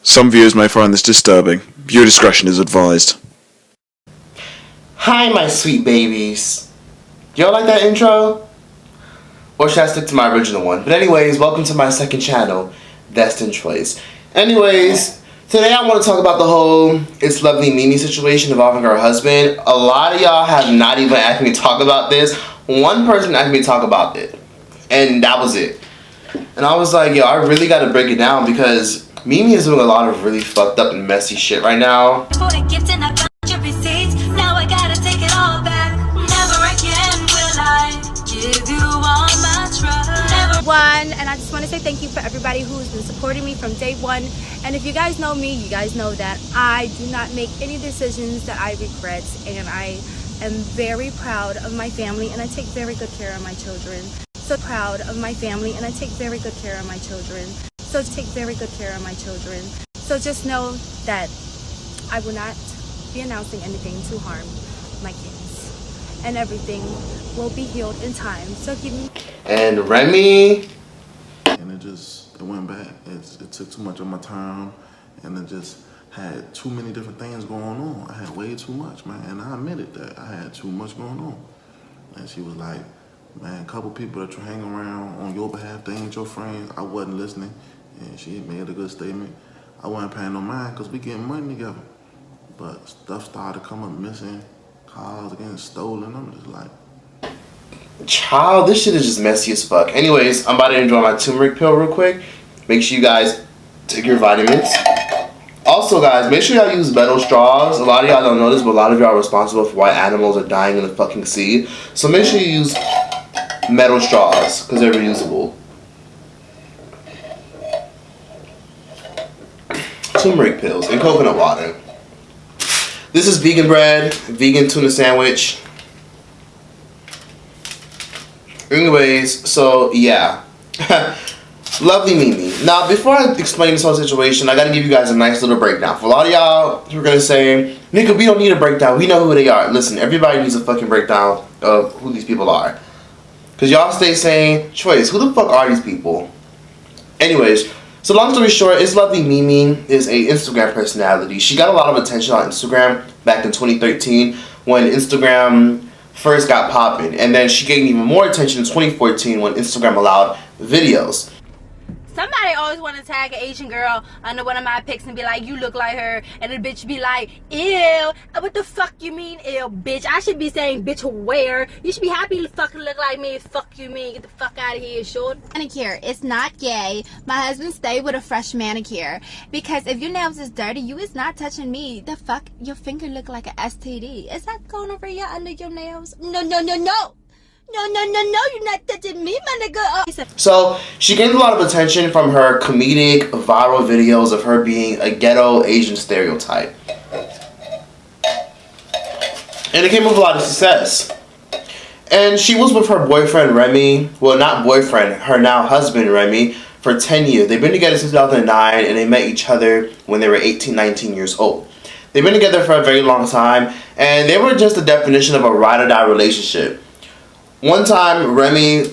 Some viewers may find this disturbing. Viewer discretion is advised. Hi, my sweet babies. Y'all like that intro? Or should I stick to my original one? But anyways, welcome to my second channel, Destined Choice. Anyways, today I want to talk about the whole ItsLovelymimi situation involving her husband. A lot of y'all have not even asked me to talk about this. One person asked me to talk about it, and that was it. And I was like, yo, I really got to break it down because Mimi is doing a lot of really fucked up and messy shit right now. And I just want to say thank you for everybody who's been supporting me from day one. And if you guys know me, you guys know that I do not make any decisions that I regret, and I am very proud of my family, and I take very good care of my children. So proud of my family, and I take very good care of my children. So just know that I will not be announcing anything to harm my kids, and everything will be healed in time. So give me. And Remy. And it went bad. It took too much of my time, and it just had too many different things going on. I had way too much, man, and I admitted that I had too much going on. And she was like, man, a couple people that you hang around on your behalf, they ain't your friends. I wasn't listening, and she made a good statement. I wasn't paying no mind because we getting money together. But stuff started to come up missing, cars getting stolen. I'm just like, child, this shit is just messy as fuck. Anyways, I'm about to enjoy my turmeric pill real quick. Make sure you guys take your vitamins. Also, guys, make sure y'all use metal straws. A lot of y'all don't know this, but a lot of y'all are responsible for why animals are dying in the fucking sea. So make sure you use metal straws because they're reusable. Turmeric pills and coconut water. This is vegan bread, vegan tuna sandwich. Anyways, so yeah. Lovely Mimi. Now, before I explain this whole situation, I gotta give you guys a nice little breakdown. For a lot of y'all who are gonna say, nigga, we don't need a breakdown. We know who they are. Listen, everybody needs a fucking breakdown of who these people are. Because y'all stay saying, Choice, who the fuck are these people? Anyways, so long story short, ItsLovelymimi is a Instagram personality. She got a lot of attention on Instagram back in 2013 when Instagram first got popping, and then she gained even more attention in 2014 when Instagram allowed videos. Somebody always want to tag an Asian girl under one of my pics and be like, you look like her, and the bitch be like, ew, what the fuck you mean, ew, bitch? I should be saying, bitch, where? You should be happy to fucking look like me. Fuck you mean, get the fuck out of here, short. Manicure, it's not gay. My husband stay with a fresh manicure, because if your nails is dirty, you is not touching me. The fuck, your finger look like an STD. Is that going over here under your nails? No, no, no, no. No, you're not touching me, my nigga. So, she gained a lot of attention from her comedic, viral videos of her being a ghetto Asian stereotype. And it came with a lot of success. And she was with her boyfriend, Remy. Well, not boyfriend, her now husband, Remy, for 10 years. They've been together since 2009, and they met each other when they were 18, 19 years old. They've been together for a very long time, and they were just the definition of a ride-or-die relationship. One time, Remy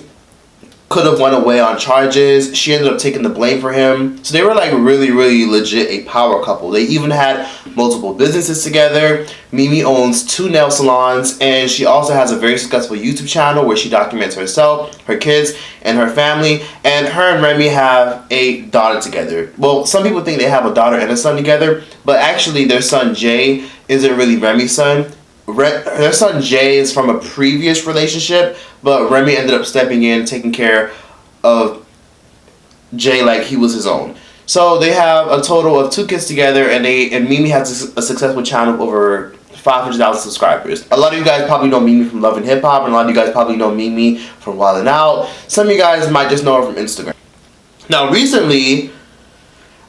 could have went away on charges. She ended up taking the blame for him. So they were like really, really legit a power couple. They even had multiple businesses together. Mimi owns 2 nail salons, and she also has a very successful YouTube channel where she documents herself, her kids, and her family. And her and Remy have a daughter together. Well, some people think they have a daughter and a son together, but actually their son Jay isn't really Remy's son. Their son Jay is from a previous relationship, but Remy ended up stepping in, taking care of Jay like he was his own. So they have a total of 2 kids together, and Mimi has a successful channel of over 500,000 subscribers. A lot of you guys probably know Mimi from Love and Hip Hop, and a lot of you guys probably know Mimi from YALL Out. Some of you guys might just know her from Instagram. Now, recently,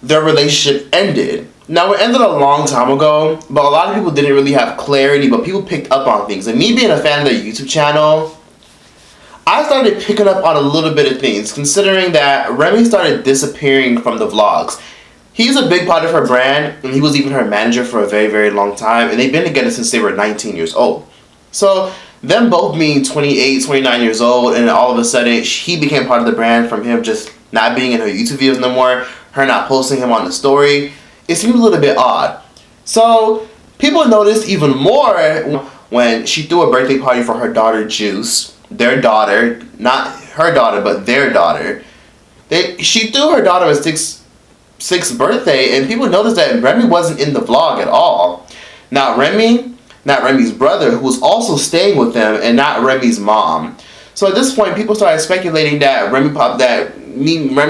their relationship ended. Now, it ended a long time ago, but a lot of people didn't really have clarity, but people picked up on things. And me being a fan of their YouTube channel, I started picking up on a little bit of things, considering that Remy started disappearing from the vlogs. He's a big part of her brand, and he was even her manager for a very, very long time, and they've been together since they were 19 years old. So, them both being 28, 29 years old, and all of a sudden, he became part of the brand from him just not being in her YouTube videos no more, her not posting him on the story. it seemed a little bit odd. So people noticed even more when she threw a birthday party for her daughter Juice, their daughter, not her daughter, but their daughter. She threw her daughter a sixth birthday, and people noticed that Remy wasn't in the vlog at all. Not Remy's brother, who was also staying with them, and not Remy's mom. So at this point, people started speculating that Remy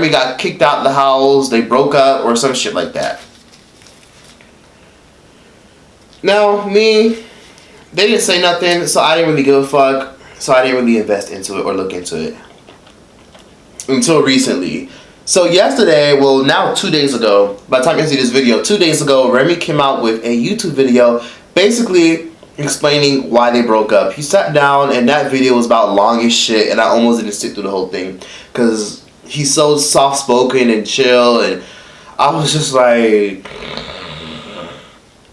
got kicked out of the house, they broke up, or some shit like that. Now, they didn't say nothing, so I didn't really give a fuck. So I didn't really invest into it or look into it. Until recently. So yesterday, well now 2 days ago, by the time you see this video, 2 days ago, Remy came out with a YouTube video basically explaining why they broke up. He sat down and that video was about long as shit, and I almost didn't sit through the whole thing because he's so soft spoken and chill, and I was just like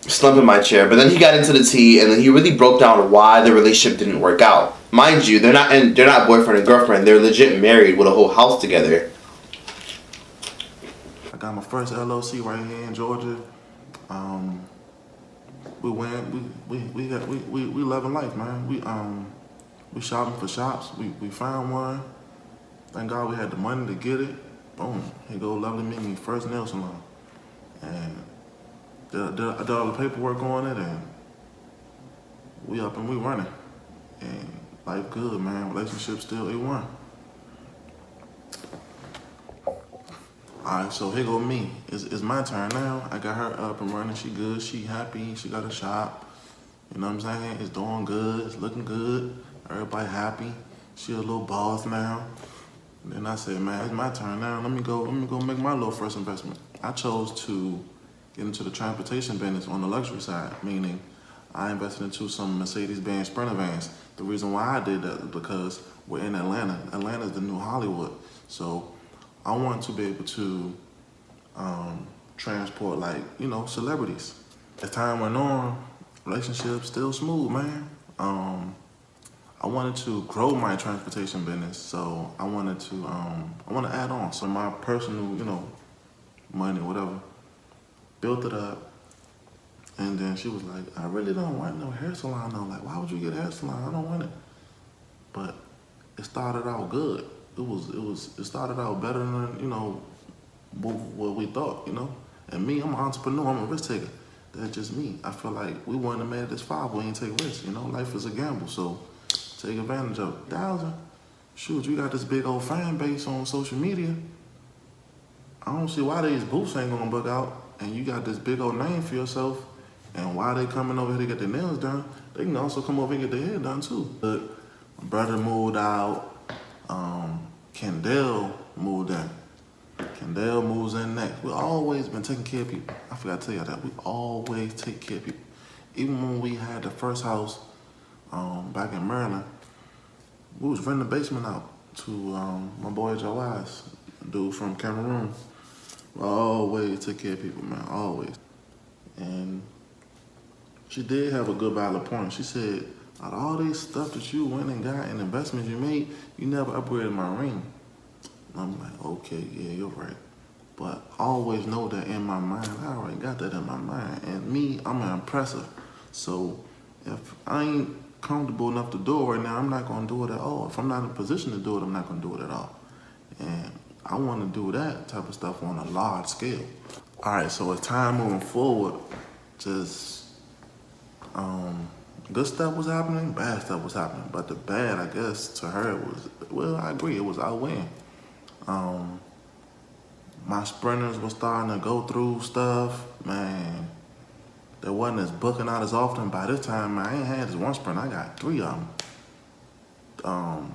slump in my chair. But then he got into the tea, and then he really broke down why the relationship didn't work out. Mind you, they're not boyfriend and girlfriend. They're legit married with a whole house together. I got my first LLC right here in Georgia. We loving life, man. We shopping for shops. We found one. Thank God we had the money to get it. Boom, here go YALL first nail salon, and I did all the paperwork on it, and we up and we running, and life good, man. Relationship still A1. Alright, so here go me. It's my turn now. I got her up and running. She good. She happy. She got a shop. You know what I'm saying? It's doing good. It's looking good. Everybody happy. She a little boss now. And then I said, man, it's my turn now. Let me go make my little first investment. I chose to get into the transportation business on the luxury side, meaning I invested into some Mercedes-Benz Sprinter vans. The reason why I did that is because we're in Atlanta. Atlanta's the new Hollywood. So I want to be able to transport, like, you know, celebrities. As time went on, relationships still smooth, man. I wanted to grow my transportation business, so I want to add on. So my personal, you know, money, whatever, built it up. And then she was like, I really don't want no hair salon. I'm like, why would you get a hair salon? I don't want it. But it started out good. It started out better than, you know, what we thought, you know. And me, I'm an entrepreneur, I'm a risk taker. That's just me. I feel like we wouldn't have made it this far, we ain't take risks, you know. Life is a gamble, so take advantage of it. 1,000, shoot, you got this big old fan base on social media. I don't see why these booths ain't gonna bug out, and you got this big old name for yourself, and why they coming over here to get their nails done, they can also come over and get their hair done too. But my brother moved out, Kendall moved in. Kendall moves in next. We always been taking care of people. I forgot to tell you that. We always take care of people. Even when we had the first house back in Maryland, we was renting the basement out to my boy Jawaz, a dude from Cameroon. We always took care of people, man, always. And she did have a good valid point. She said, out of all this stuff that you went and got and investments you made, you never upgraded my ring. And I'm like, okay, yeah, you're right. But I always know that in my mind, I already got that in my mind. And me, I'm an impressive. So if I ain't comfortable enough to do it right now, I'm not gonna do it at all. If I'm not in a position to do it, I'm not gonna do it at all. And I wanna do that type of stuff on a large scale. All right, so as time moving forward, just, good stuff was happening, bad stuff was happening. But the bad, I guess, to her was, well, I agree, it was outweighing. My sprinters were starting to go through stuff, man. There wasn't as booking out as often. By this time, man, I ain't had this one sprint, I got 3 of them.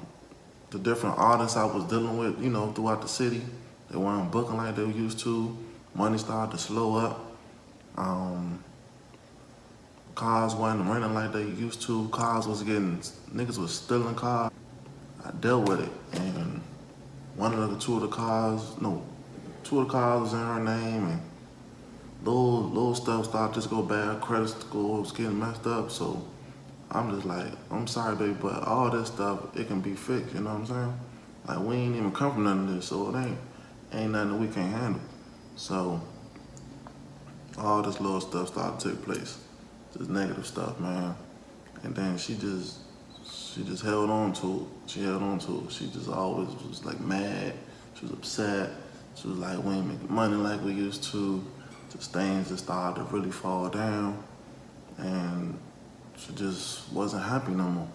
The different artists I was dealing with, you know, throughout the city, they weren't booking like they used to. Money started to slow up. Cars wasn't renting like they used to. Niggas was stealing cars. I dealt with it, and two of the cars was in her name, and little stuff started to just go bad. Credit score was getting messed up, so I'm just like, I'm sorry, baby, but all this stuff, it can be fixed, you know what I'm saying? Like, we ain't even come from none of this, so it ain't nothing that we can't handle. So all this little stuff started to take place. Just negative stuff, man. And then she just held on to it. She held on to it. She just always was like mad. She was upset. She was like, we ain't making money like we used to. Just things just started to really fall down. And she just wasn't happy no more,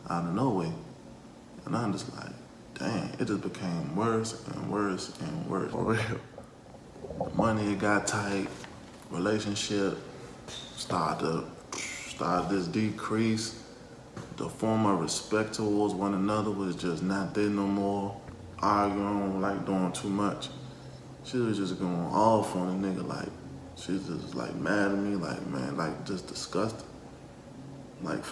out of nowhere. And I'm just like, dang, it just became worse and worse and worse. For real. The money, it got tight. Relationship started this decrease. The form of respect towards one another was just not there no more. Arguing, like doing too much. She was just going off on the nigga, like, she was just like mad at me, like, man, like just disgusted. Like,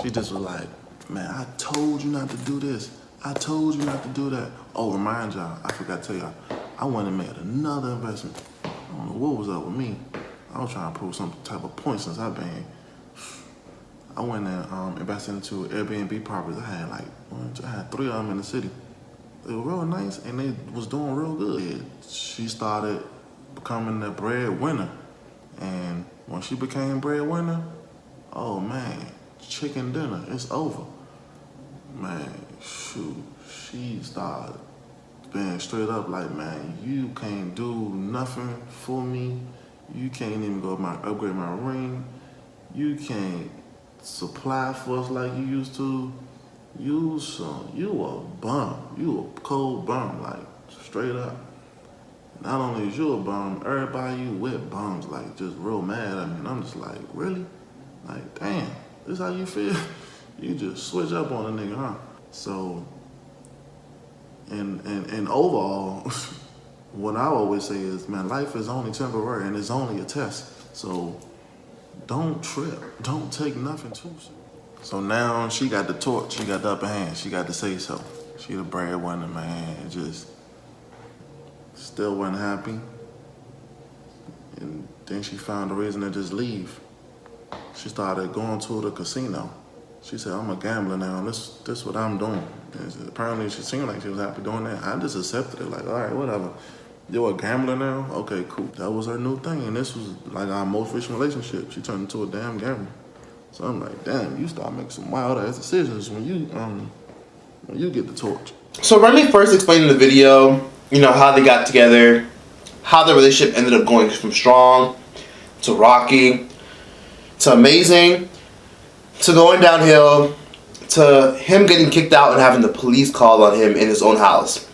she just was like, man, I told you not to do this. I told you not to do that. Oh, remind y'all, I forgot to tell y'all, I went and made another investment. I don't know what was up with me. I was trying to prove some type of point since I've been here. I went and invested into Airbnb properties. I had 3 of them in the city. They were real nice and they was doing real good. She started becoming the breadwinner. And when she became breadwinner, oh man, chicken dinner, it's over. Man, shoot, she started being straight up like, man, you can't do nothing for me. You can't even go upgrade my ring. You can't supply for us like you used to. You a bum. You a cold bum, like straight up. Not only is you a bum, everybody you with bums, like just real mad at me. And I'm just like, really? Like, damn, this how you feel? You just switch up on a nigga, huh? So, and overall, what I always say is, man, life is only temporary and it's only a test. So don't trip. Don't take nothing too soon. So now she got the torch. She got the upper hand. She got to say so. She the breadwinner, man. It just still wasn't happy. And then she found a reason to just leave. She started going to the casino. She said, I'm a gambler now. This what I'm doing. And apparently she seemed like she was happy doing that. I just accepted it, like, all right, whatever. You're a gambler now? Okay, cool. That was her new thing, and this was like our most recent relationship. She turned into a damn gambler. So I'm like, damn, you start making some wild ass decisions when you get the torch. So Remy first explained in the video, you know, how they got together, how the relationship ended up going from strong to rocky to amazing to going downhill to him getting kicked out and having the police call on him in his own house.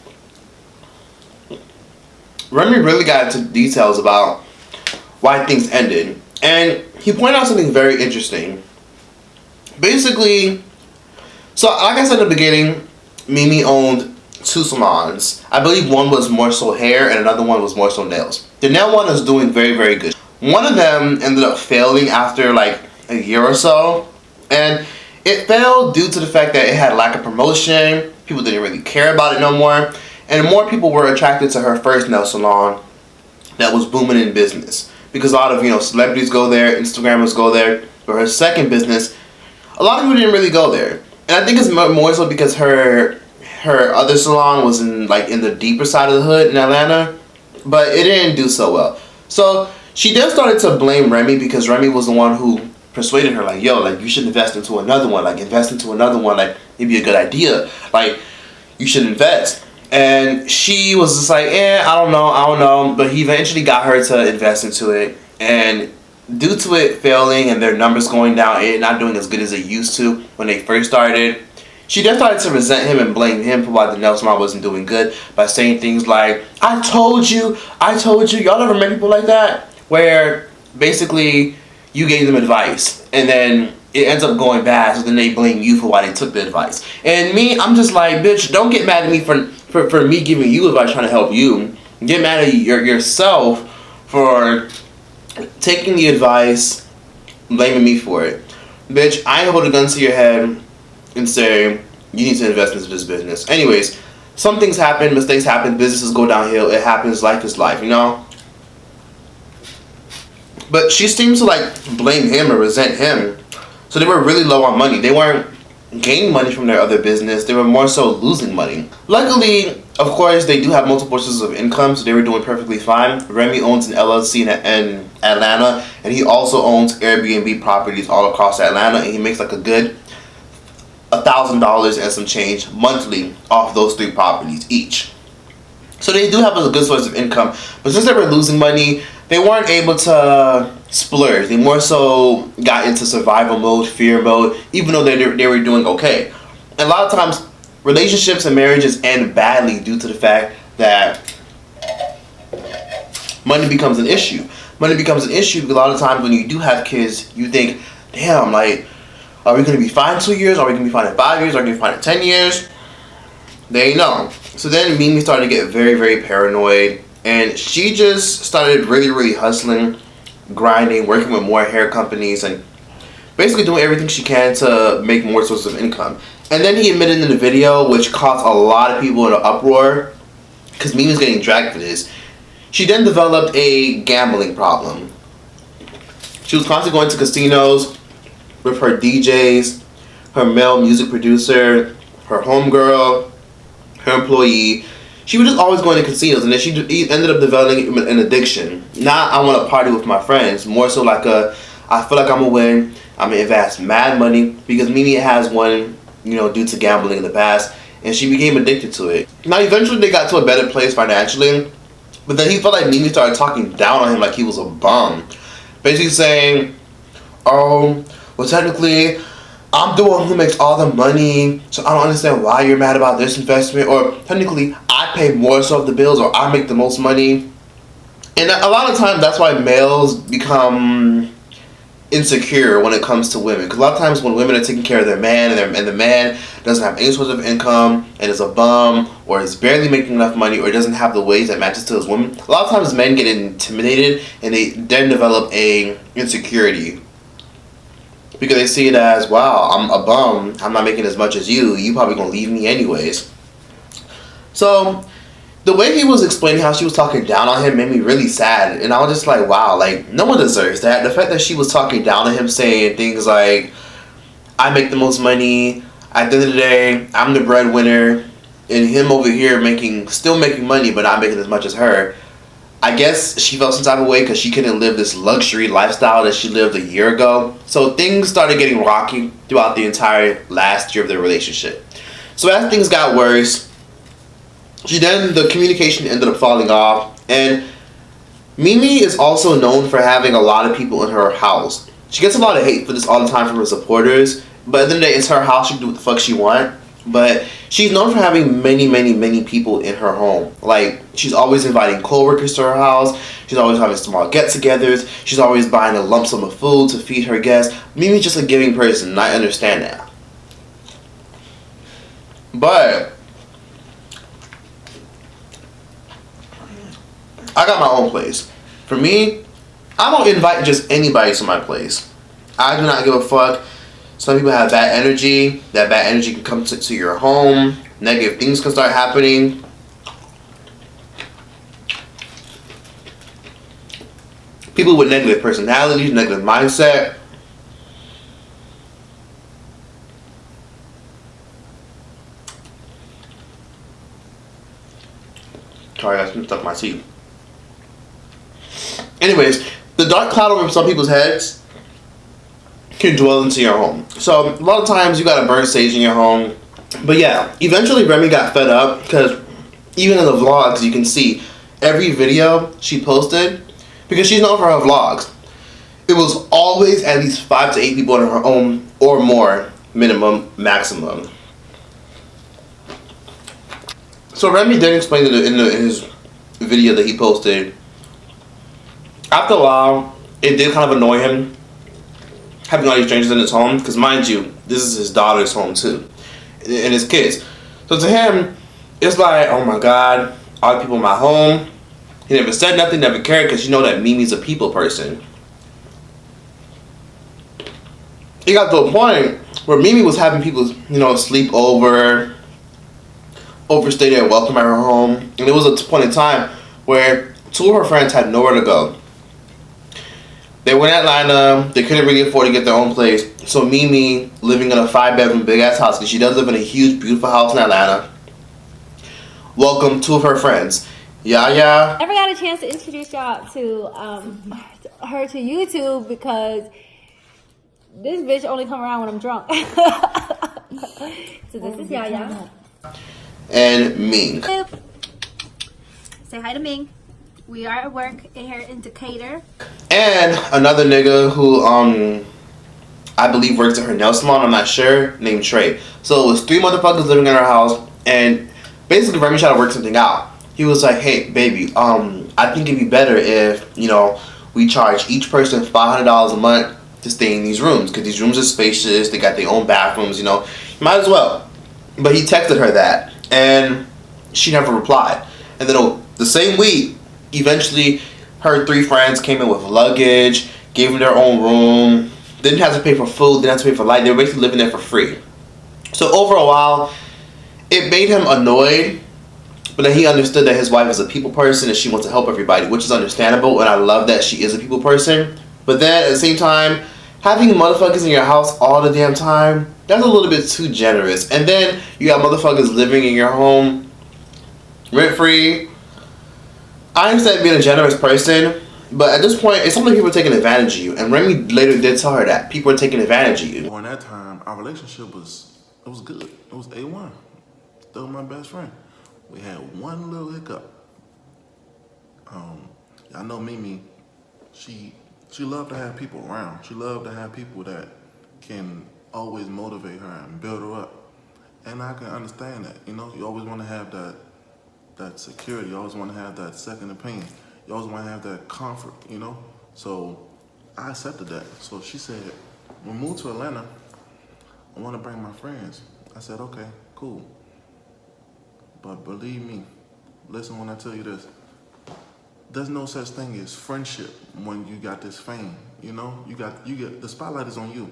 Remy really got into details about why things ended. And he pointed out something very interesting. Basically, so like I said in the beginning, Mimi owned 2 salons. I believe one was more so hair and another one was more so nails. The nail one is doing very, very good. One of them ended up failing after like a year or so. And it failed due to the fact that it had lack of promotion. People didn't really care about it no more. And more people were attracted to her first nail salon that was booming in business. Because a lot of, you know, celebrities go there, Instagrammers go there. But her second business, a lot of people didn't really go there. And I think it's more so because her other salon was in the deeper side of the hood in Atlanta. But it didn't do so well. So she then started to blame Remy because Remy was the one who persuaded her, like, yo, like, you should invest into another one. Like, invest into another one. Like, it'd be a good idea. Like, you should invest. And she was just like, I don't know. But he eventually got her to invest into it. And due to it failing and their numbers going down, it not doing as good as it used to when they first started, she then started to resent him and blame him for why the nail salon wasn't doing good by saying things like, I told you. Y'all ever met people like that? Where basically you gave them advice and then it ends up going bad, so then they blame you for why they took the advice. And me, I'm just like, bitch, don't get mad at me for me giving you advice trying to help you. Get mad at yourself for taking the advice, blaming me for it. Bitch, I ain't hold a gun to your head and say, you need to invest into this business. Anyways, some things happen, mistakes happen, businesses go downhill, it happens, life is life, you know? But she seems to like blame him or resent him. So they were really low on money. They weren't gaining money from their other business. They were more so losing money. Luckily, Of course, they do have multiple sources of income, so they were doing perfectly fine. Remy owns an LLC in Atlanta, and he also owns Airbnb properties all across Atlanta, and he makes like a good $1,000 and some change monthly off those 3 properties each. So they do have a good source of income, but since they were losing money, they weren't able to splurge. They more so got into survival mode, fear mode, even though they were doing okay. And a lot of times, relationships and marriages end badly due to the fact that money becomes an issue. Money becomes an issue because a lot of times when you do have kids, you think, damn, like, are we going to be fine in 2 years? Are we going to be fine in 5 years? Are we going to be fine in 10 years? They ain't know. So then Mimi started to get very, very paranoid. And she just started really, really hustling, grinding, working with more hair companies, and basically doing everything she can to make more sources of income. And then he admitted in the video, which caused a lot of people in an uproar, because Mimi's getting dragged for this. She then developed a gambling problem. She was constantly going to casinos with her DJs, her male music producer, her homegirl, her employee. She was just always going to casinos, and then she ended up developing an addiction. Not I want to party with my friends, more so like I feel like I'm gonna win. I'm gonna invest mad money, because Mimi has won, you know, due to gambling in the past, and she became addicted to it. Now eventually they got to a better place financially, but then he felt like Mimi started talking down on him like he was a bum, basically saying, "Oh, well technically I'm the one who makes all the money, so I don't understand why you're mad about this investment," or technically I pay more so of the bills, or I make the most money. And a lot of times that's why males become insecure when it comes to women, because a lot of times when women are taking care of their man, and the man doesn't have any source of income and is a bum, or is barely making enough money, or doesn't have the ways that matches to his woman, a lot of times men get intimidated and they then develop a insecurity, because they see it as, wow, I'm a bum, I'm not making as much as you probably gonna leave me anyways. So the way he was explaining how she was talking down on him made me really sad, and I was just like, wow, like, no one deserves that. The fact that she was talking down on him, saying things like, I make the most money, at the end of the day, I'm the breadwinner, and him over here still making money, but not making as much as her. I guess she felt some type of way because she couldn't live this luxury lifestyle that she lived a year ago. So things started getting rocky throughout the entire last year of their relationship. So as things got worse, the communication ended up falling off, and Mimi is also known for having a lot of people in her house. She gets a lot of hate for this all the time from her supporters, but at the end of the day, it's her house, she can do what the fuck she wants. But she's known for having many, many, many people in her home. Like, she's always inviting co-workers to her house. She's always having small get-togethers. She's always buying a lump sum of food to feed her guests. Mimi's just a giving person, and I understand that. But I got my own place. For me, I don't invite just anybody to my place. I do not give a fuck. Some people have bad energy. That bad energy can come to your home. Negative things can start happening. People with negative personalities, negative mindset. Sorry, I sniffed up my teeth. Anyways, the dark cloud over some people's heads can dwell into your home. So a lot of times you gotta burn sage in your home. But yeah, eventually Remy got fed up, because even in the vlogs you can see every video she posted, because she's known for her vlogs, it was always at least 5 to 8 people in her home or more, minimum, maximum. So Remy did explain in his video that he posted, after a while it did kind of annoy him having all these strangers in his home, because mind you, this is his daughter's home too, and his kids. So to him, it's like, oh my god, all the people in my home. He never said nothing, never cared, because you know that Mimi's a people person. It got to a point where Mimi was having people, you know, sleep over, overstay their welcome at her home, and there was a point in time where 2 of her friends had nowhere to go. They were in Atlanta, they couldn't really afford to get their own place, so Mimi, living in a 5-bedroom big ass house, because she does live in a huge beautiful house in Atlanta, welcome two of her friends. Yaya. Never got a chance to introduce y'all to her to YouTube because this bitch only come around when I'm drunk. So this is Yaya. And Ming. Say hi to Ming. We are at work here in Decatur. And another nigga who I believe works at her nail salon, I'm not sure, named Trey. So it was 3 motherfuckers living in her house, and basically Remy tried to work something out. He was like, hey baby, I think it'd be better if, you know, we charge each person $500 a month to stay in these rooms, because these rooms are spacious, they got their own bathrooms, you know, might as well. But he texted her that, and she never replied. And then the same week, eventually her 3 friends came in with luggage, gave them their own room, didn't have to pay for food, didn't have to pay for light, they were basically living there for free. So over a while, it made him annoyed, but then he understood that his wife is a people person and she wants to help everybody, which is understandable, and I love that she is a people person. But then at the same time, having motherfuckers in your house all the damn time, that's a little bit too generous. And then you got motherfuckers living in your home rent-free. I understand being a generous person, but at this point, it's something people are taking advantage of you. And Remy later did tell her that people are taking advantage of you. During that time, our relationship was good. It was A1. Still my best friend. We had one little hiccup. I know Mimi, she loved to have people around. She loved to have people that can always motivate her and build her up. And I can understand that. You know, you always want to have that security. You always want to have that second opinion. You always want to have that comfort, you know? So I accepted that. So she said, when we move to Atlanta, I want to bring my friends. I said, okay, cool. But believe me, listen when I tell you this, there's no such thing as friendship when you got this fame, you know? You get the spotlight is on you.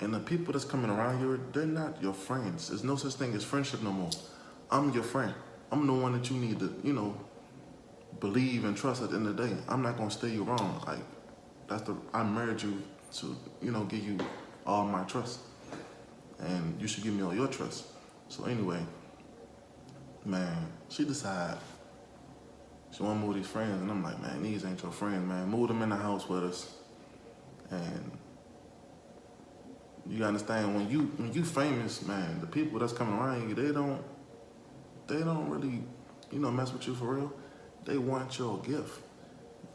And the people that's coming around you, they're not your friends. There's no such thing as friendship no more. I'm your friend. I'm the one that you need to, you know, believe and trust at the end of the day. I'm not gonna steer you wrong. Like, I married you to, you know, give you all my trust. And you should give me all your trust. So anyway, man, she decided she wanna move these friends, and I'm like, man, these ain't your friends, man. Move them in the house with us. And you gotta understand, when you famous, man, the people that's coming around you, they don't really, you know, mess with you for real. They want your gift.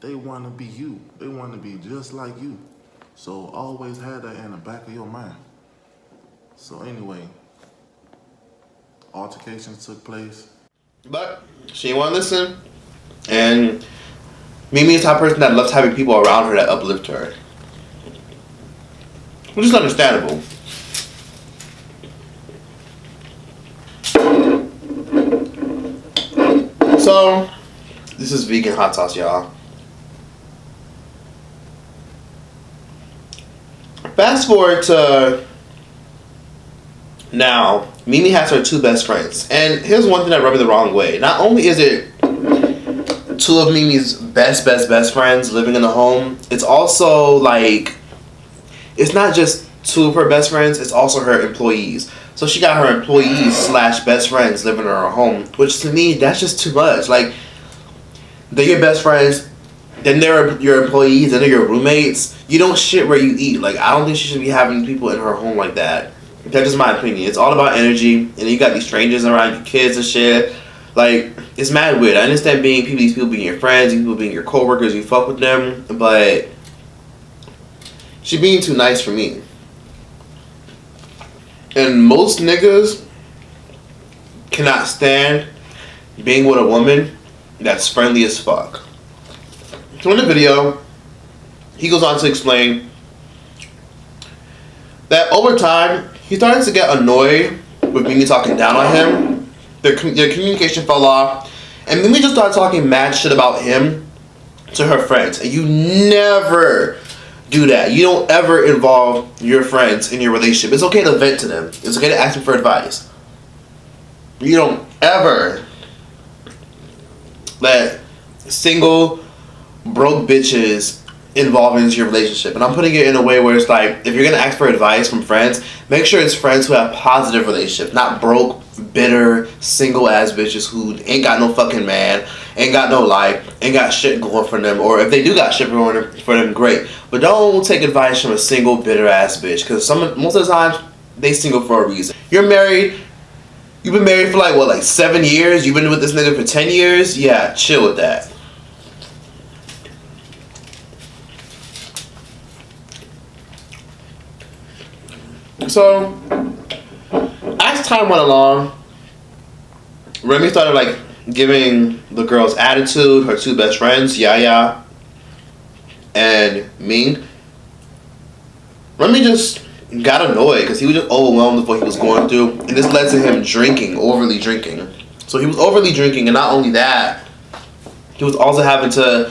They want to be you. They want to be just like you. So always have that in the back of your mind. So anyway, altercations took place. But she didn't want to listen. And Mimi is the type of person that loves having people around her that uplift her. Which is understandable. So, this is vegan hot sauce, y'all. Fast forward to now, Mimi has her 2 best friends. And here's one thing that rubbed me the wrong way. Not only is it 2 of Mimi's best friends living in the home, it's also like, it's not just 2 of her best friends, it's also her employees. So she got her employees / best friends living in her home, which to me, that's just too much. Like, they're your best friends, then they're your employees, then they're your roommates. You don't shit where you eat. Like, I don't think she should be having people in her home like that. That's just my opinion. It's all about energy, and then you got these strangers around, your kids and shit. Like, it's mad weird. I understand these people being your friends, these people being your coworkers, you fuck with them, but she being too nice for me. And most niggas cannot stand being with a woman that's friendly as fuck. So in the video, he goes on to explain that over time, he started to get annoyed with Mimi talking down on him. Their communication fell off, and Mimi just started talking mad shit about him to her friends. And you never do that. You don't ever involve your friends in your relationship. It's okay to vent to them. It's okay to ask them for advice. You don't ever let single, broke bitches involve into your relationship. And I'm putting it in a way where it's like, if you're going to ask for advice from friends, make sure it's friends who have positive relationships, not broke, bitter, single ass bitches who ain't got no fucking man, ain't got no life, ain't got shit going for them, or if they do got shit going for them, great. But don't take advice from a single bitter ass bitch, because most of the times they single for a reason. You're married. You've been married for like 7 years. You've been with this nigga for 10 years. Yeah, chill with that. So, as time went along, Remy started like giving the girls attitude. Her two best friends, YALL and Ming. Remy just got annoyed because he was just overwhelmed with what he was going through, and this led to him drinking, overly drinking. So he was overly drinking, and not only that, he was also having to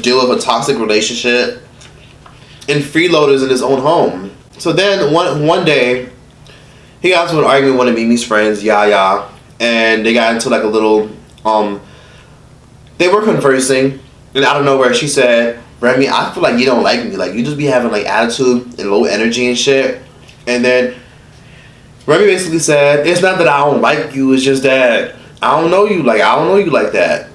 deal with a toxic relationship and freeloaders in his own home. So then one day, he got into an argument with one of Mimi's friends, YALL, and they got into like a little, they were conversing, and out of nowhere she said, Remy, I feel like you don't like me. Like, you just be having like attitude and low energy and shit. And then Remy basically said, it's not that I don't like you, it's just that I don't know you. Like, I don't know you like that.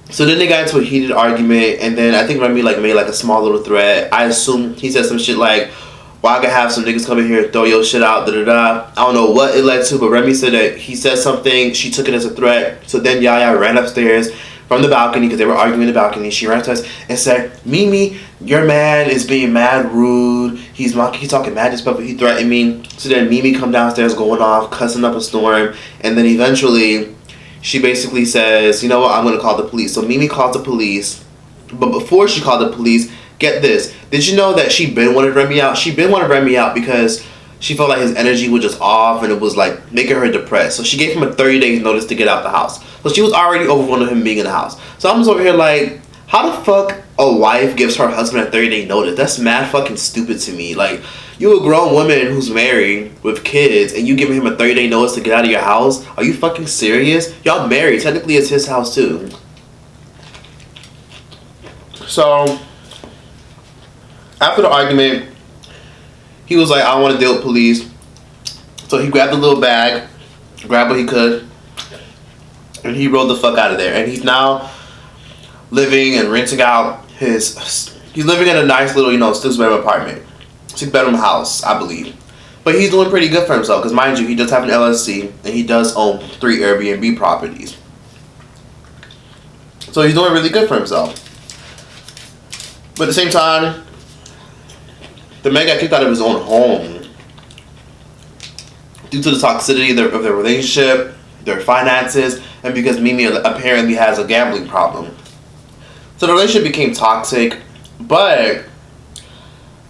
So then they got into a heated argument, and then I think Remy like made like a small little threat. I assume he said some shit like, well, I could have some niggas come in here and throw your shit out, da-da-da. I don't know what it led to, but Remy said that he said something, she took it as a threat. So then YALL ran upstairs from the balcony, because they were arguing in the balcony. She ran upstairs and said, Mimi, your man is being mad rude. He's talking mad disrespectful. He threatened me. So then Mimi come downstairs going off, cussing up a storm. And then eventually, she basically says, you know what, I'm going to call the police. So Mimi called the police. But before she called the police, get this. Did you know that she been wanted Remy out? She been wanted Remy out because she felt like his energy was just off and it was like making her depressed. So she gave him a 30 days notice to get out the house. So she was already overwhelmed with him being in the house. So I'm just over here like, how the fuck a wife gives her husband a 30-day notice? That's mad fucking stupid to me. Like, you a grown woman who's married with kids and you giving him a 30-day notice to get out of your house? Are you fucking serious? Y'all married. Technically it's his house too. So after the argument, he was like, I don't want to deal with police. So he grabbed a little bag, grabbed what he could, and he rode the fuck out of there. And he's now living and renting out he's living in a nice little, 6-bedroom apartment. 6-bedroom house, I believe. But he's doing pretty good for himself, because mind you, he does have an LLC, and he does own 3 Airbnb properties. So he's doing really good for himself. But at the same time, the man got kicked out of his own home due to the toxicity of their relationship, their finances, and because Mimi apparently has a gambling problem. So the relationship became toxic, but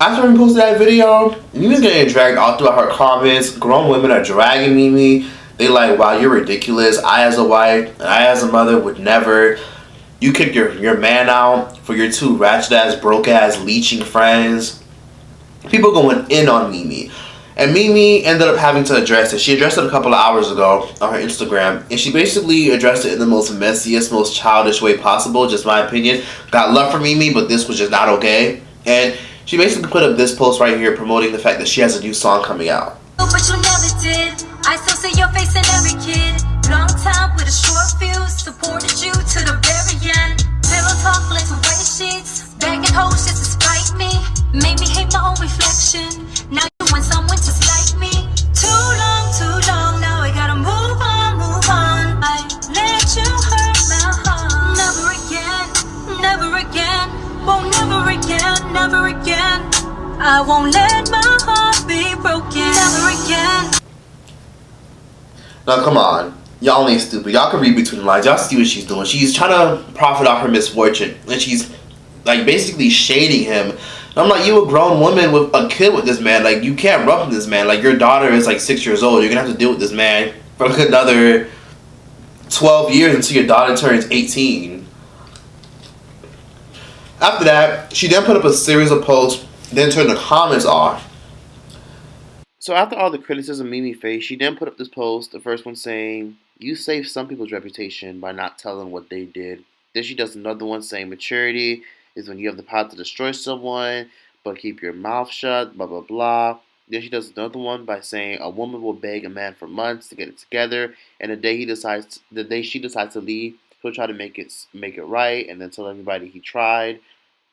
after we posted that video, Mimi's getting dragged all throughout her comments. Grown women are dragging Mimi. They like, wow, you're ridiculous. I as a wife, and I as a mother would never. You kicked your man out for your 2 ratchet ass, broke ass, leeching friends. People going in on Mimi. And Mimi ended up having to address it. She addressed it a couple of hours ago on her Instagram. And she basically addressed it in the most messiest, most childish way possible. Just my opinion. Got love for Mimi, but this was just not okay. And she basically put up this post right here promoting the fact that she has a new song coming out. But you never did. I still see your face in every kid. Long time with a short fuse. Supported you to the very end. Pillow talk, let's away sheets. Begging hoes just to spite me. Made me hate my own reflection. Now you want someone just like me. Too long, now I gotta move on. I let you hurt my heart. Never again, won't never again. I won't let my heart be broken. Never again. Now come on. Y'all ain't stupid. Y'all can read between the lines. Y'all see what she's doing. She's trying to profit off her misfortune. And she's like basically shading him. And I'm like, you a grown woman with a kid with this man. Like, you can't rough with this man. Like, your daughter is like 6 years old. You're gonna have to deal with this man for like another 12 years until your daughter turns 18. After that, she then put up a series of posts, then turned the comments off. So after all the criticism Mimi faced, she then put up this post, the first one saying, you saved some people's reputation by not telling what they did. Then she does another one saying maturity is when you have the power to destroy someone, but keep your mouth shut, blah, blah, blah. Then she does another one by saying a woman will beg a man for months to get it together, and the day she decides to leave, he'll try to make it right, and then tell everybody he tried,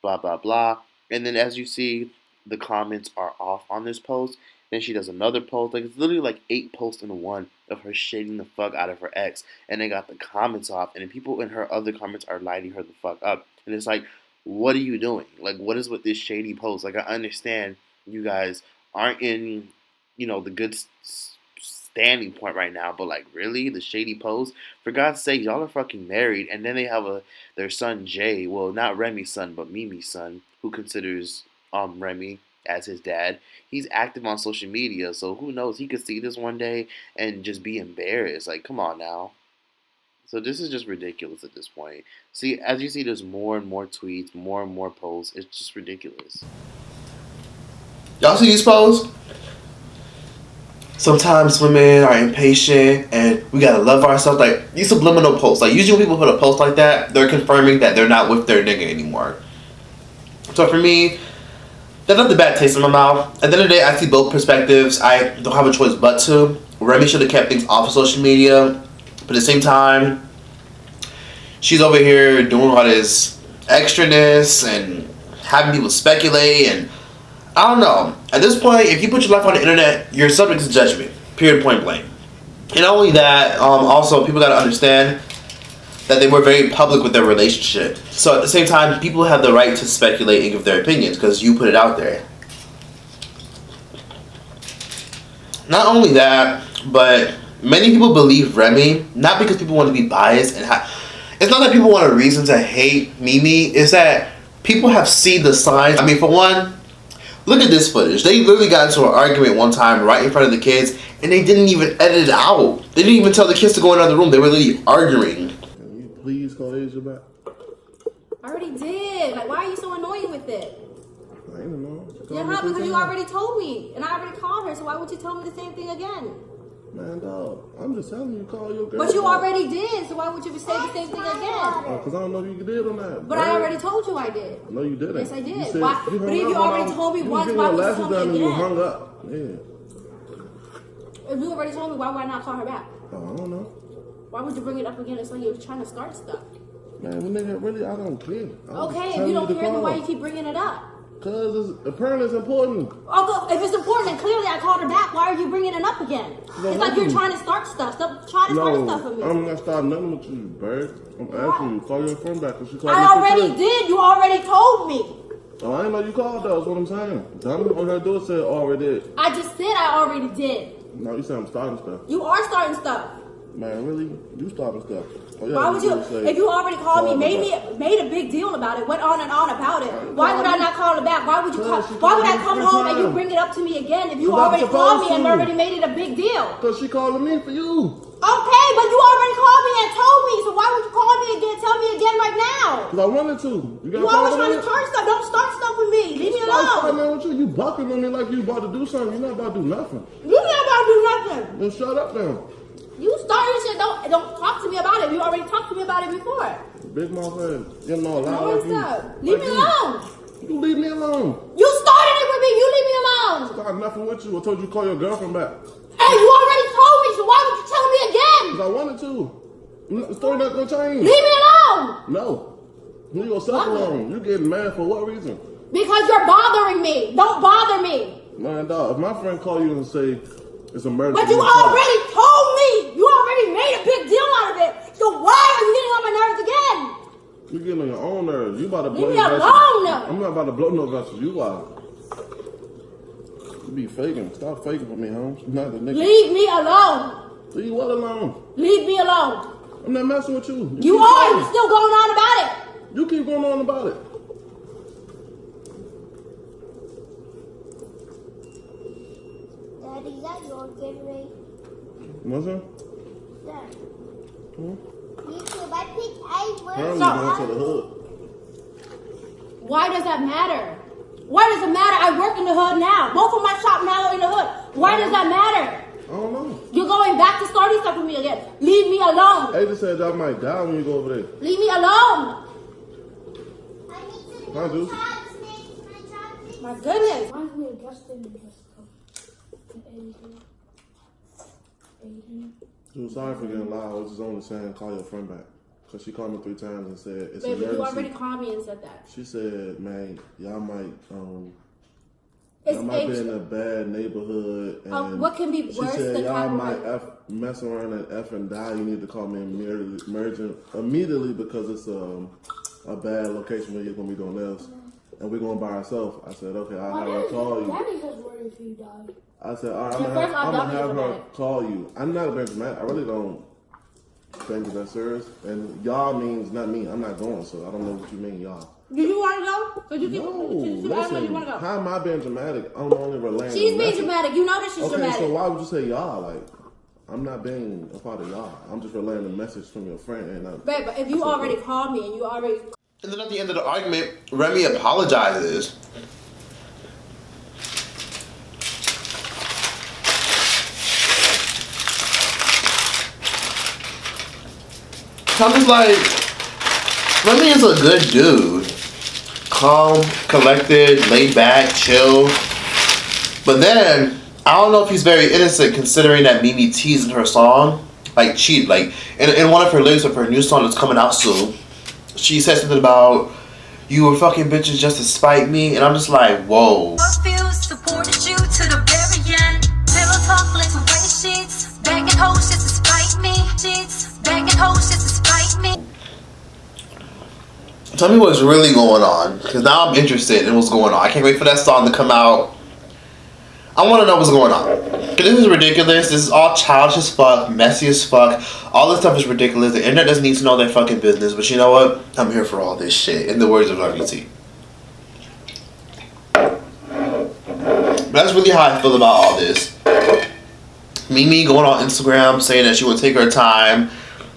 blah blah blah. And then as you see, the comments are off on this post. Then she does another post, like it's literally like 8 posts in one of her shading the fuck out of her ex, and they got the comments off, and then people in her other comments are lighting her the fuck up, and it's like, what are you doing? Like, what is with this shady post? Like, I understand you guys aren't in, the good standing point right now, but like, really, the shady post? For God's sake, y'all are fucking married, and then they have their son Jay, well, not Remy's son, but Mimi's son, who considers Remy as his dad. He's active on social media, so who knows? He could see this one day and just be embarrassed. Like, come on now. So this is just ridiculous at this point. See, as you see, there's more and more tweets, more and more posts. It's just ridiculous. Y'all see these posts? Sometimes women are impatient and we gotta love ourselves. Like, these subliminal posts. Like, usually when people put a post like that, they're confirming that they're not with their nigga anymore. So for me, that left a bad taste in my mouth. At the end of the day, I see both perspectives. I don't have a choice but to. Remy should have kept things off of social media. But at the same time, she's over here doing all this extraness and having people speculate, and I don't know. At this point, if you put your life on the internet, you're subject to judgment. Period, point blank. And not only that, also people gotta understand that they were very public with their relationship. So at the same time, people have the right to speculate and give their opinions because you put it out there. Not only that, but many people believe Remy, not because people want to be biased and it's not that people want a reason to hate Mimi, it's that people have seen the signs. I mean, for one, look at this footage. They literally got into an argument one time right in front of the kids, and they didn't even edit it out. They didn't even tell the kids to go in another room. They were literally arguing. Can you please call Asia back? I already did. Like, why are you so annoying with it? I don't know. Yeah, because you already told me, and I already called her, so why would you tell me the same thing again? Man, dog, I'm just telling you, call your girl. But you already did, so why would you say the same thing again? Because I don't know if you did or not. But I already told you I did. No, you didn't. Yes, I did. You said Why? you But if you already told me once, why would you tell me again? You hung up. Yeah. If you already told me, why would I not call her back? Oh, I don't know. Why would you bring it up again? It's like you're trying to start stuff. Man, nigga, really, I don't care. Okay, if you don't care, then why you keep bringing it up? Because apparently it's important. Okay, if it's important, then clearly I called her back. Why are you bringing it up again? It's like you're trying to start stuff. Stop trying to start stuff with me. I'm not starting nothing with you, bird. I'm asking you, call your friend back. I already did. You already told me. Oh, I didn't know you called though. That's what I'm saying. Tell me what I do is say already did. I just said I already did. No, you said I'm starting stuff. You are starting stuff. Man, really? You starting stuff. Oh, yeah, why would you? If you already called me, made a big deal about it, went on and on about it. Why would I not call her back? Why would you call? Why would I come home and you bring it up to me again if you already called me and already made it a big deal? Because she calling me for you. Okay, but you already called me and told me, so why would you call me again? Tell me again right now. Because I wanted to. You always trying to start stuff. Don't start stuff with me. Leave me alone. With you. You bucking on me like you about to do something. You're not about to do nothing. You're not about to do nothing. Then shut up now. You started shit. Don't talk to me about it. You already talked to me about it before. Big mouth head. You know a lot No, like you. Leave me alone. You leave me alone. You started it with me. You leave me alone. I got nothing with you. I told you to call your girlfriend back. Hey, you already told me, so why would you tell me again? Because I wanted to. The story not gonna change. Leave me alone. No. Leave yourself alone. You getting mad for what reason? Because you're bothering me. Don't bother me. Man, dog, if my friend call you and say it's an emergency. But you already told me. You already made a big deal out of it. So why are you getting on my nerves again? You getting on your own nerves. You about to blow Leave me your vessel. alone. I'm not about to blow no vessels. You are. You be faking. Stop faking for me, Holmes. I'm not the nigga. Leave me alone. Leave what alone? Leave me alone. I'm not messing with you. You are. You're still going on about it. You keep going on about it. Daddy, is that your Gatorade? What's that? Dad. Hmm? YouTube, I picked A. I'm going to the hood. Why does that matter? Why does it matter? I work in the hood now. Both of my shop now are in the hood. Why does that matter? I don't know. You're going back to starting stuff with me again. Leave me alone. Ada said I might die when you go over there. Leave me alone. I need to Huh, dude? chopsticks. My chopsticks. My goodness. Reminds me of Justin and Jessica. She was sorry for getting loud. I was just only saying call your friend back. Because she called me 3 times and said it's Baby, emergency. you already called me and said that. She said, man, y'all might It's be in a bad neighborhood. And what can be worse she said, than y'all having might mess around and F and die. You need to call me immediately because it's a bad location where you're going to be doing this. And we're going by ourselves. I said, okay, I'll have her call you. Daddy has worried if you die. I said, all right, I'm going to have her call you. I'm not a bad dramatic. I really don't think it's that serious. And y'all means not me. I'm not going, so I don't know what you mean, y'all. Do you want to go? Cause you listen, you want to go. how am I being dramatic? I'm only relaying. She's being dramatic. You know that she's dramatic. Okay, so why would you say y'all? Like, I'm not being a part of y'all. I'm just relaying the message from your friend. And Babe, but if you already called me and you already... And then at the end of the argument, Remy apologizes. I'm just like, Remy is a good dude. Calm, collected, laid back, chill. But then, I don't know if he's very innocent considering that Mimi teased in her song. Like, cheat. Like, in one of her lyrics of her new song that's coming out soon, she said something about, you were fucking bitches just to spite me. And I'm just like, whoa. Supported you to the very end. Pillow talk, let's waste sheets. Begging hoes just to spite me. Sheets. Begging hoes just to spite me. Tell me what's really going on. Because now I'm interested in what's going on. I can't wait for that song to come out. I want to know what's going on. Because this is ridiculous. This is all childish as fuck. Messy as fuck. All this stuff is ridiculous. The internet doesn't need to know their fucking business. But you know what? I'm here for all this shit. In the words of WT. That's really how I feel about all this. Mimi going on Instagram saying that she will take her time.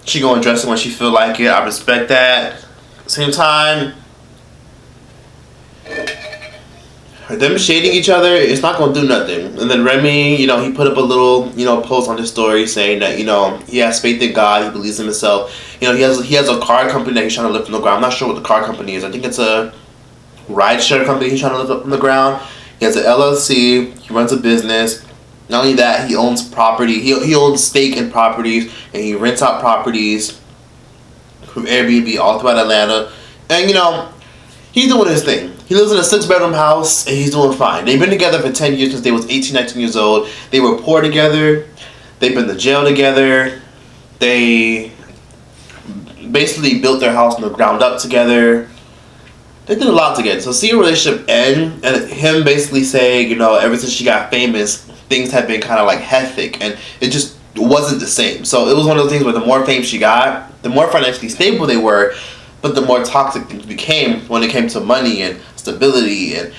She going dressing when she feel like it. I respect that. Same time, them shading each other, it's not gonna do nothing. And then Remy, you know, he put up a little, you know, post on his story saying that, you know, he has faith in God, he believes in himself. You know, he has a car company that he's trying to lift from the ground. I'm not sure what the car company is. I think it's a rideshare company he's trying to lift up from the ground. He has an LLC. He runs a business. Not only that, he owns property. He owns stake in properties, and he rents out properties from Airbnb all throughout Atlanta. And, you know, he's doing his thing. He lives in a 6-bedroom house, and he's doing fine. They've been together for 10 years since they was 18, 19 years old. They were poor together. They've been to jail together. They basically built their house from the ground up together. They did a lot together. So see a relationship end, and him basically saying, you know, ever since she got famous, things have been kind of like hectic, and it just wasn't the same. So it was one of those things where the more fame she got, the more financially stable they were, but the more toxic things became when it came to money and stability and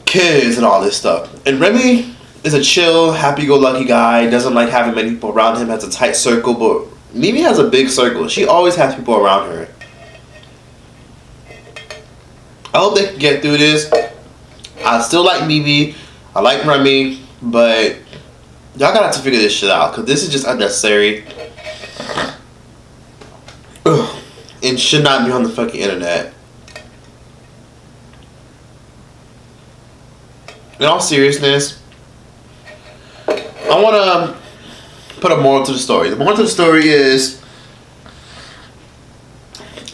kids and all this stuff. And Remy is a chill, happy-go-lucky guy, doesn't like having many people around him, has a tight circle, but Mimi has a big circle. She always has people around her. I hope they can get through this. I still like Mimi. I like Remy. But y'all gotta have to figure this shit out. Because this is just unnecessary. Ugh. And should not be on the fucking internet. In all seriousness, I want to put a moral to the story. The moral to the story is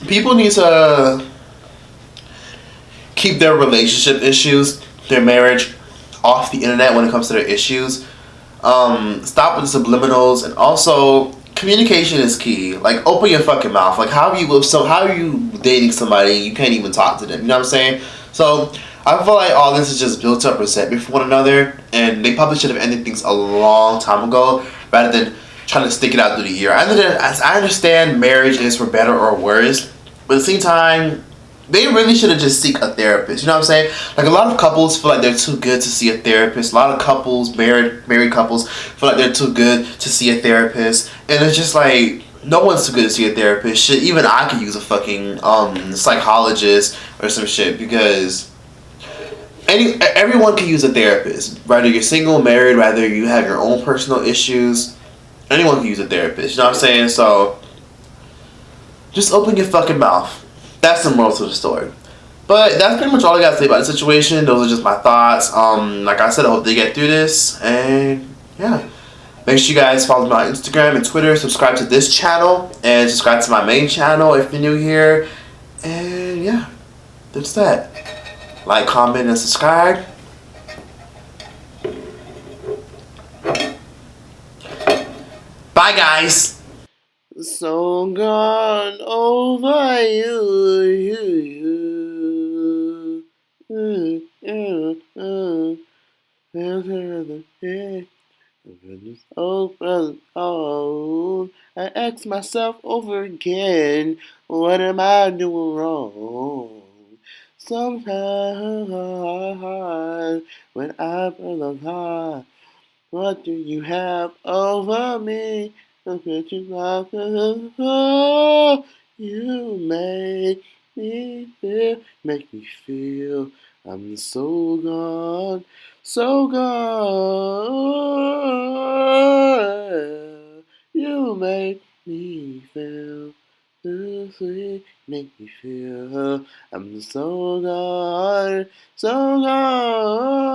people need to keep their relationship issues, their marriage, off the internet when it comes to their issues. Stop with the subliminals, and also communication is key. Like, open your fucking mouth. Like, how are you dating somebody and you can't even talk to them? You know what I'm saying? So I feel like all this is just built up resentment for one another, and they probably should have ended things a long time ago rather than trying to stick it out through the year. I understand marriage is for better or worse, but at the same time, they really should have just seek a therapist. You know what I'm saying? Like, a lot of couples feel like they're too good to see a therapist. A lot of couples, married couples, feel like they're too good to see a therapist. And it's just like, no one's too good to see a therapist. Shit, even I could use a fucking psychologist or some shit, because everyone can use a therapist. Whether you're single, married, whether you have your own personal issues, anyone can use a therapist. You know what I'm saying? So just open your fucking mouth. That's the moral to the story. But that's pretty much all I got to say about the situation. Those are just my thoughts. Like I said, I hope they get through this. And yeah. Make sure you guys follow me on Instagram and Twitter. Subscribe to this channel. And subscribe to my main channel if you're new here. And yeah. That's that. Like, comment, and subscribe. Bye, guys. So gone over you. Oh, I ask myself over again, what am I doing wrong? Sometimes when I feel alive, what do you have over me? Look at you, you make me feel I'm so gone, so gone. You make me feel so sweet, make me feel I'm so gone, so gone.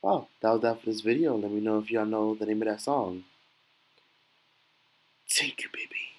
Oh, that was that for this video. Let me know if y'all know the name of that song. Take you, baby.